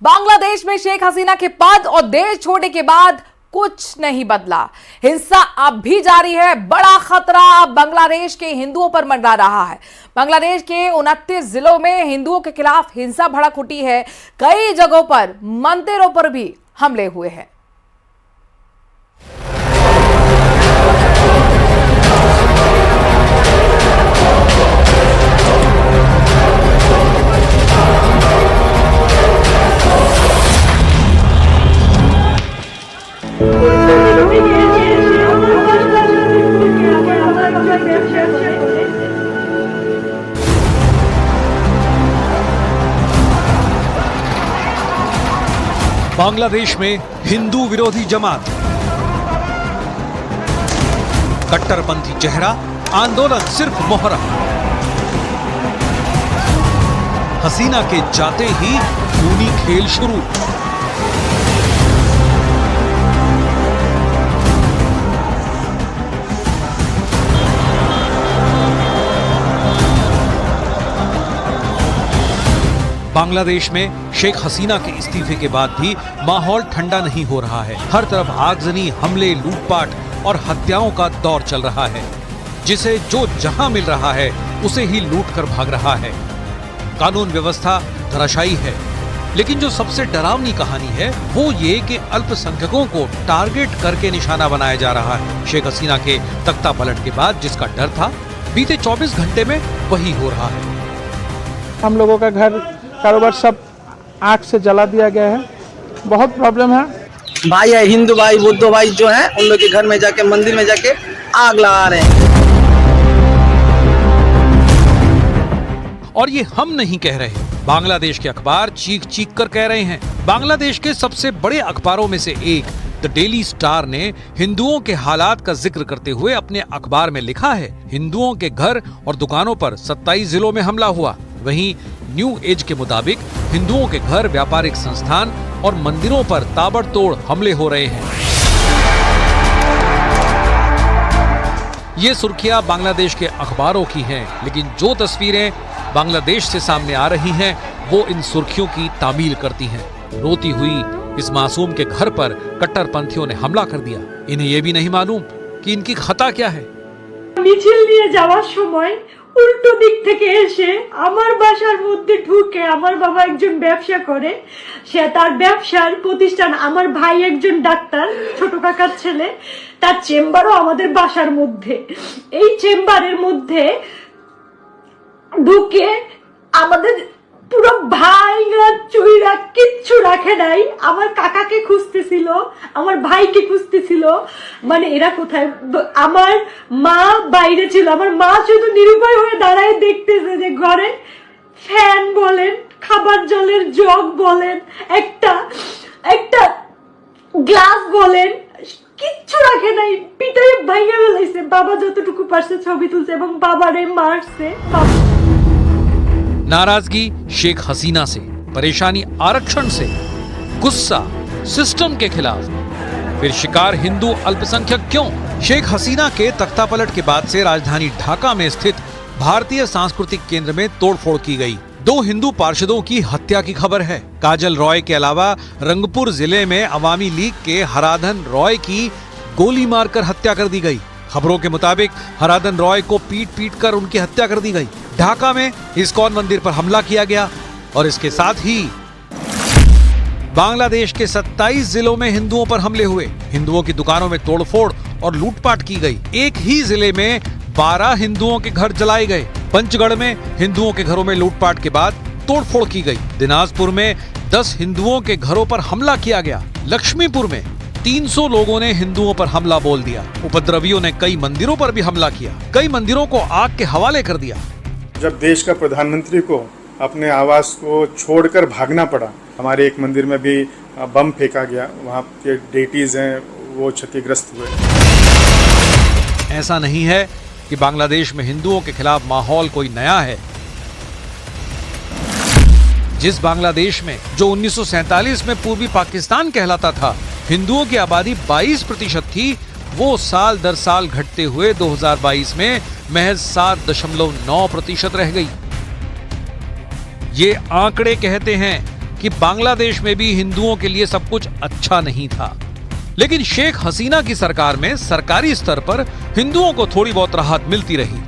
बांग्लादेश में शेख हसीना के पद और देश छोड़ने के बाद कुछ नहीं बदला। हिंसा अब भी जारी है। बड़ा खतरा बांग्लादेश के हिंदुओं पर मंडरा रहा है। बांग्लादेश के 29 जिलों में हिंदुओं के खिलाफ हिंसा भड़क उठी है। कई जगहों पर मंदिरों पर भी हमले हुए हैं। बांग्लादेश में हिंदू विरोधी जमात, कट्टरपंथी चेहरा, आंदोलन सिर्फ मोहरा। हसीना के जाते ही खूनी खेल शुरू। बांग्लादेश में शेख हसीना के इस्तीफे के बाद भी माहौल ठंडा नहीं हो रहा है। हर तरफ आगजनी, हमले, लूटपाट और हत्याओं का दौर चल रहा है। जिसे जो जहां मिल रहा है उसे ही लूट कर भाग रहा है। कानून व्यवस्था धराशायी है। लेकिन जो सबसे डरावनी कहानी है वो ये कि अल्पसंख्यकों को टारगेट करके निशाना बनाया जा रहा है। शेख हसीना के तख्ता पलट के बाद जिसका डर था, बीते 24 घंटे में वही हो रहा है। हम लोगों का घर कारोबार सब आग से जला दिया गया है। बहुत प्रॉब्लम है। भाई है, हिंदू भाई, बुद्ध भाई जो है, उन लोग के घर में जाके, मंदिर में जाके आग लगा रहे हैं। और ये हम नहीं कह रहे, बांग्लादेश के अखबार चीख चीख कर कह रहे हैं। बांग्लादेश के सबसे बड़े अखबारों में से एक द डेली स्टार ने हिंदुओं के हालात का जिक्र करते हुए अपने अखबार में लिखा है, हिंदुओं के घर और दुकानों पर 27 जिलों में हमला हुआ। वहीं न्यू एज के मुताबिक हिंदुओं के घर, व्यापारिक संस्थान और मंदिरों पर ताबड़तोड़ हमले हो रहे हैं। ये सुर्खियां बांग्लादेश के अखबारों की हैं, लेकिन जो तस्वीरें बांग्लादेश से सामने आ रही हैं वो इन सुर्खियों की तामील करती हैं। रोती हुई इस मासूम के घर पर कट्टरपंथियों ने हमला कर दिया। इन्हें ये भी नहीं मालूम कि इनकी खता क्या है। মিছিল নিয়ে যাওয়ার সময় উল্টো দিক থেকে এসে আমার বাসার মধ্যে ঢুকে, আমার বাবা একজন ব্যবসা করে, সে তার ব্যবসার প্রতিষ্ঠান, আমার ভাই একজন ডাক্তার, ছোট কাকার ছেলে, তার চেম্বারও আমাদের বাসার মধ্যে। এই চেম্বারের মধ্যে ঢুকে আমাদের পুরো ভাইরা চুইরা কিচ্ছু রাখে নাই। আমার কাকাকে খুঁজতেছিল, আমার ভাইকে খুঁজতেছিল, মানে এরা কোথায়। আমার মা বাইরে ছিল, আমার মা শুধু নিরুপায় হয়ে দাঁড়ায় দেখতেছে যে ঘরে ফ্যান বলেন, খাবার জলের জগ বলেন, একটা গ্লাস বলেন, কিচ্ছু রাখে নাই। পিটাই ভাঙে ফেলাইছে। বাবা যতটুকু পারছে ছবি তুলছে এবং বাবারে মারছে। नाराजगी शेख हसीना से, परेशानी आरक्षण से, गुस्सा सिस्टम के खिलाफ, फिर शिकार हिंदू अल्पसंख्यक क्यों? शेख हसीना के तख्तापलट के बाद से राजधानी ढाका में स्थित भारतीय सांस्कृतिक केंद्र में तोड़फोड़ की गई। 2 हिंदू पार्षदों की हत्या की खबर है। काजल रॉय के अलावा रंगपुर जिले में अवामी लीग के हराधन रॉय की गोली मारकर हत्या कर दी गई। खबरों के मुताबिक हराधन रॉय को पीट कर उनकी हत्या कर दी गई। ढाका में इस्कॉन मंदिर पर हमला किया गया और इसके साथ ही बांग्लादेश के 27 जिलों में हिंदुओं पर हमले हुए। हिंदुओं की दुकानों में तोड़फोड़ और लूटपाट की गई। एक ही जिले में 12 हिंदुओं के घर जलाए गए। पंचगढ़ में हिंदुओं के घरों में लूटपाट के बाद तोड़फोड़ की गई। दिनाजपुर में 10 हिंदुओं के घरों पर हमला किया गया। लक्ष्मीपुर में 300 लोगों ने हिंदुओं पर हमला बोल दिया। उपद्रवियों ने कई मंदिरों पर भी हमला किया। कई मंदिरों को आग के हवाले कर दिया। जब देश का प्रधानमंत्री को अपने आवास को छोड़कर भागना पड़ा, हमारे एक मंदिर में भी बम फेंका गया। वहाँ के डेटीज हैं वो क्षतिग्रस्त हुए। ऐसा नहीं है कि बांग्लादेश में हिंदुओं के खिलाफ माहौल कोई नया है। जिस बांग्लादेश में जो 1947 में पूर्वी पाकिस्तान कहलाता था, हिंदुओं की आबादी 22% थी, वो साल दर साल घटते हुए 2022 में महज 7.9% रह गई। ये आंकड़े कहते हैं कि बांग्लादेश में भी हिंदुओं के लिए सब कुछ अच्छा नहीं था, लेकिन शेख हसीना की सरकार में सरकारी स्तर पर हिंदुओं को थोड़ी बहुत राहत मिलती रही।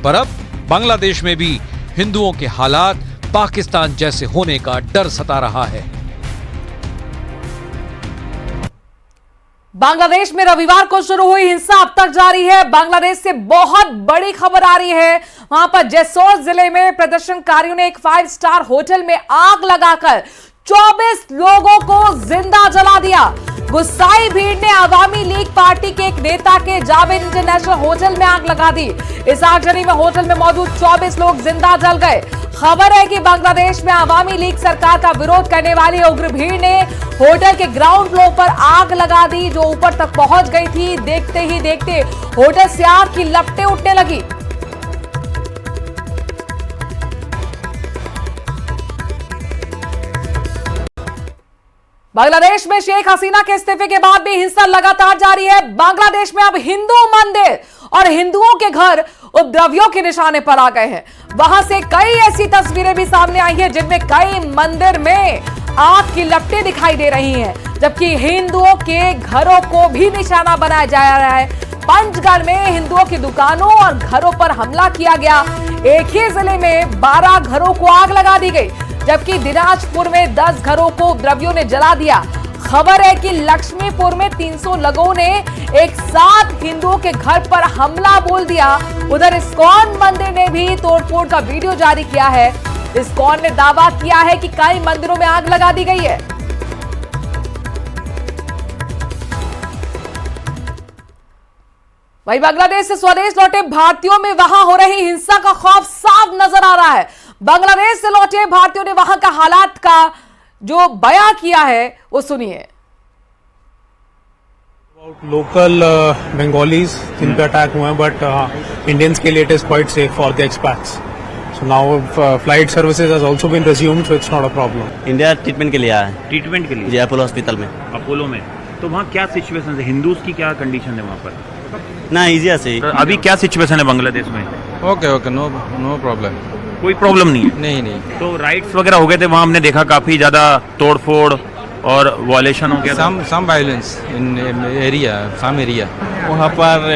पर अब बांग्लादेश में भी हिंदुओं के हालात पाकिस्तान जैसे होने का डर सता रहा है। बांग्लादेश में रविवार को शुरू हुई हिंसा अब तक जारी है। बांग्लादेश से बहुत बड़ी खबर आ रही है। वहां पर जेसोर जिले में प्रदर्शनकारियों ने एक 5 स्टार होटल में आग लगाकर 24 लोगों को जिंदा जला दिया। गुस्साई भीड़ ने अवामी लीग पार्टी के एक नेता के जावेद इंटरनेशनल होटल में आग लगा दी। इस आगजनी में होटल में मौजूद 24 लोग जिंदा जल गए। खबर है कि बांग्लादेश में अवामी लीग सरकार का विरोध करने वाली उग्र भीड़ ने होटल के ग्राउंड फ्लोर पर आग लगा दी, जो ऊपर तक पहुंच गई थी। देखते ही देखते होटल से आग की लपटें उठने लगी। बांग्लादेश में शेख हसीना के इस्तीफे के बाद भी हिंसा लगातार जारी है। बांग्लादेश में अब हिंदू मंदिर और हिंदुओं के घर उपद्रवियों के निशाने पर आ गए हैं। वहां से कई ऐसी तस्वीरें भी सामने आई हैं जिनमें कई मंदिर में आग की लपटें दिखाई दे रही हैं, जबकि हिंदुओं के घरों को भी निशाना बनाया जा रहा है। पंचगढ़ में हिंदुओं की दुकानों और घरों पर हमला किया गया। एक ही जिले में 12 घरों को आग लगा दी गई, जबकि दिनाजपुर में 10 घरों को उपद्रवियों ने जला दिया। खबर है कि लक्ष्मीपुर में 300 लोगों ने एक साथ हिंदुओं के घर पर हमला बोल दिया। उधर इस्कॉन मंदिर ने भी तोड़फोड़ का वीडियो जारी किया है। इस्कॉन ने दावा किया है कि कई मंदिरों में आग लगा दी गई है। वहीं बांग्लादेश से स्वदेश लौटे भारतीयों में वहां हो रही हिंसा का खौफ साफ नजर आ रहा है। बांग्लादेश से लौटे भारतीयों ने वहां का हालात का जो बयां किया है वो सुनिए। लोकल बंगालीज जिन पे अटैक हुए हैं, बट इंडियंस के लिए it is quite safe for the expats. So now flight services has also been resumed, so it's not a problem. India treatment के लिए आया है। ट्रीटमेंट के लिए जी, अपोलो हॉस्पिटल में। अपोलो में। तो वहाँ क्या सिचुएशन है, हिंदूज की क्या कंडीशन है वहाँ पर? ना इजी से। तो अभी क्या सिचुएशन है बांग्लादेश में? Okay no problem. कोई प्रॉब्लम नहीं है? नहीं। तो राइट्स वगैरह हो गए थे वहाँ, हमने देखा काफी ज्यादा तोड़फोड़ और वॉयलेशन हो गया। Some violence in area, some area. वहाँ पर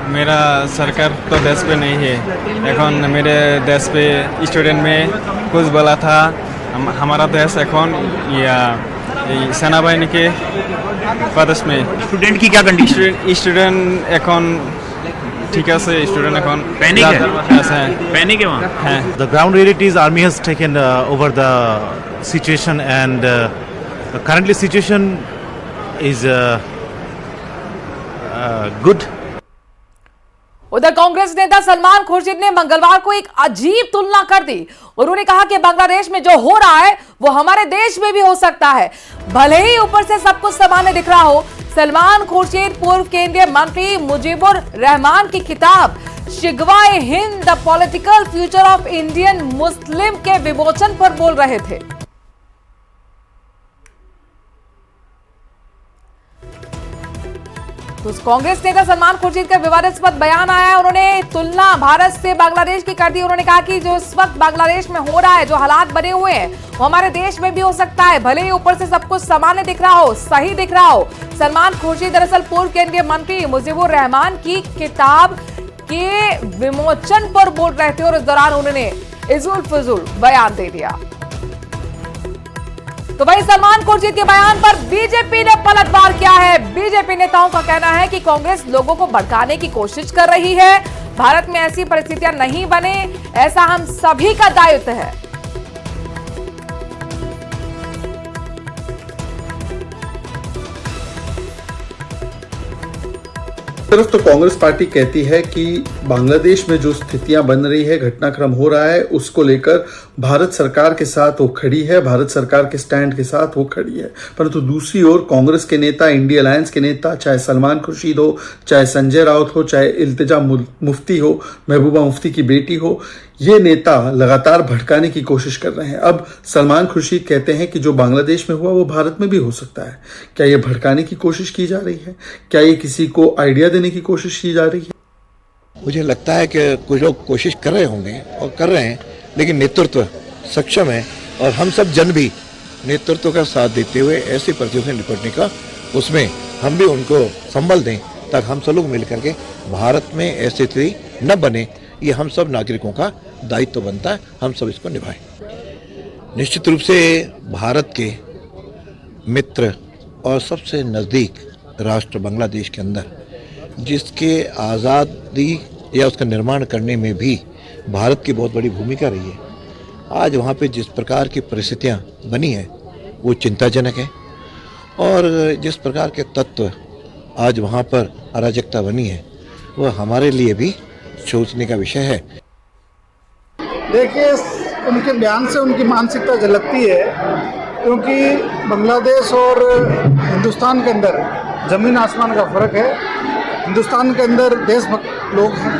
मेरा सरकार तो देश पे नहीं है। এখন मेरे देश पे स्टूडेंट में कुछ बोला था। हमारा देश এখন या सेना बाहिनी के प्रदेश में। स्टूडेंट की क्या कंडीशन? स्टूडेंट এখন ठीक है, स्टूडेंट এখন पैनिक है? पैनिक है वहाँ? है। The ground realities army has taken over the situation, and the currently situation is good. उधर कांग्रेस नेता सलमान खुर्शीद ने मंगलवार को एक अजीब तुलना कर दी। उन्होंने कहा कि बांग्लादेश में जो हो रहा है वो हमारे देश में भी हो सकता है, भले ही ऊपर से सब कुछ सामान्य दिख रहा हो। सलमान खुर्शीद पूर्व केंद्रीय मंत्री मुजीबुर रहमान की किताब Shikwa e Hind the political future of Indian Muslim के विमोचन पर बोल रहे थे। तो कांग्रेस नेता सलमान खुर्शीद का विवादास्पद बयान आया है। उन्होंने तुलना भारत से बांग्लादेश की कर दी। उन्होंने कहा कि जो इस वक्त बांग्लादेश में हो रहा है, जो हालात बने हुए हैं, वो हमारे देश में भी हो सकता है, भले ही ऊपर से सब कुछ सामान्य दिख रहा हो, सही दिख रहा हो। सलमान खुर्शीद दरअसल पूर्व केंद्रीय मंत्री मुजीबुर रहमान की किताब के विमोचन पर बोल रहे थे और इस दौरान उन्होंने इजुल फिजुल बयान दे दिया। तो वही सलमान खुर्शीद के बयान पर बीजेपी ने पलटवार किया है। बीजेपी नेताओं का कहना है कि कांग्रेस लोगों को भड़काने की कोशिश कर रही है। भारत में ऐसी परिस्थितियां नहीं बने, ऐसा हम सभी का दायित्व है। तरफ तो कांग्रेस पार्टी कहती है कि बांग्लादेश में जो स्थितियां बन रही है, घटनाक्रम हो रहा है, उसको लेकर भारत सरकार के साथ वो खड़ी है, भारत सरकार के स्टैंड के साथ वो खड़ी है। परंतु दूसरी ओर कांग्रेस के नेता, इंडिया अलायंस के नेता, चाहे सलमान खुर्शीद हो, चाहे संजय राउत हो, चाहे इल्तिजा मुफ्ती हो, महबूबा मुफ्ती की बेटी हो, ये नेता लगातार भड़काने की कोशिश कर रहे हैं। अब सलमान खुर्शीद कहते हैं कि जो बांग्लादेश में हुआ वो भारत में भी हो सकता है। क्या ये भड़काने की कोशिश की जा रही है? क्या ये किसी को आइडिया देने की कोशिश की जा रही है? मुझे लगता है कि कुछ लोग कोशिश कर रहे होंगे और कर रहे हैं, लेकिन नेतृत्व सक्षम है और हम सब जन भी नेतृत्व का साथ देते हुए ऐसी परिस्थितियों से निपटने का, उसमें हम भी उनको संबल दें ताकि हम सब लोग मिलकर के भारत में ऐसी स्थिति न बने। ये हम सब नागरिकों का दायित्व बनता है, हम सब इसको निभाएं। निश्चित रूप से भारत के मित्र और सबसे नज़दीक राष्ट्र बांग्लादेश के अंदर, जिसके आज़ादी या उसका निर्माण करने में भी भारत की बहुत बड़ी भूमिका रही है, आज वहाँ पे जिस प्रकार की परिस्थितियाँ बनी हैं वो चिंताजनक है। और जिस प्रकार के तत्व आज वहाँ पर अराजकता बनी है वह हमारे लिए भी सोचने का विषय है। देखिए, उनके बयान से उनकी मानसिकता झलकती है, क्योंकि बांग्लादेश और हिंदुस्तान के अंदर ज़मीन आसमान का फ़र्क है। हिंदुस्तान के अंदर देशभक्त लोग हैं,